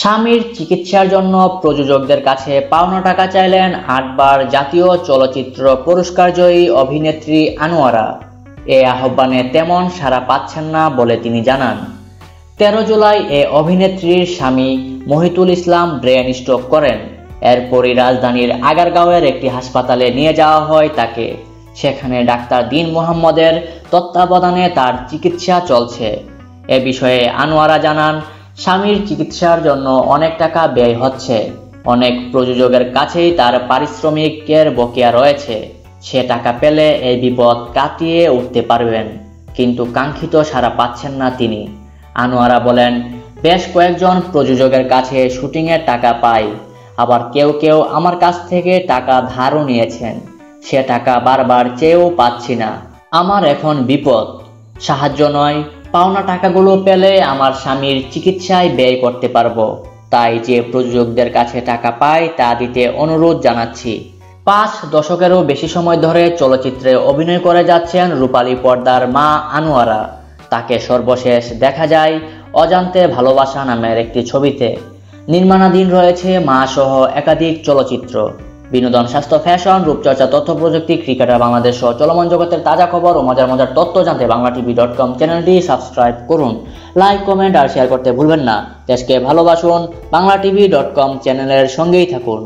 স্বামীর চিকিৎসার জন্য প্রযোজকদের কাছে পাওনা টাকা চাইলেন ৮বার জাতীয় চলচ্চিত্র পুরস্কারজয়ী অভিনেত্রী আনোয়ারা। এ আহ্বানে তেমন সাড়া পাচ্ছেন না বলে তিনি জানান। ১৩ জুলাই এ অভিনেত্রীর স্বামী মহিতুল ইসলাম ব্রেন স্ট্রোক করেন। এরপরই রাজধানীর আগারগাঁওয়ের একটি হাসপাতালে নিয়ে যাওয়া হয় তাকে। সেখানে ডাক্তার দীন মোহাম্মদের তত্ত্বাবধানে তার চিকিৎসা চলছে। এ বিষয়ে আনোয়ারা জানান, স্বামীর চিকিৎসার জন্য অনেক টাকা ব্যয় হচ্ছে। অনেক প্রযোজকের কাছেই তার পারিশ্রমিকের বকেয়া রয়েছে। সে টাকা পেলে এই বিপদ কাটিয়ে উঠতে পারবেন, কিন্তু কাঙ্ক্ষিত সাড়া পাচ্ছেন না তিনি। আনোয়ারা বলেন, বেশ কয়েকজন প্রযোজকের কাছে শুটিংয়ের টাকা পাই, আবার কেউ কেউ আমার কাছ থেকে টাকা ধারও নিয়েছেন। সে টাকা বারবার চেয়েও পাচ্ছি না। আমার এখন বিপদ, সাহায্য নয়, পাওনা টাকাগুলো পেলে আমার স্বামীর চিকিৎসায় ব্যয় করতে পারবো। তাই যে প্রযোজকদের কাছে টাকা পাই তা দিতে অনুরোধ জানাচ্ছি। ৫ দশকেরও বেশি সময় ধরে চলচ্চিত্রে অভিনয় করে যাচ্ছেন রূপালী পর্দার মা আনোয়ারা। তাকে সর্বশেষ দেখা যায় অজান্তে ভালোবাসা নামের একটি ছবিতে। নির্মাণাধীন রয়েছে মা সহ একাধিক চলচ্চিত্র। বিনোদন, স্বাস্থ্য, ফ্যাশন, রূপচর্চা, তথ্য প্রযুক্তি, ক্রিকেটার বাংলাদেশ সহ চলমান জগতের তাজা খবর ও মজার মজার তথ্য জানতে বাংলাটিভি.com চ্যানেলটি সাবস্ক্রাইব করুন। লাইক, কমেন্ট আর শেয়ার করতে ভুলবেন না। দেশকে ভালোবাসুন। বাংলাটিভি.com চ্যানেলের সঙ্গেই থাকুন।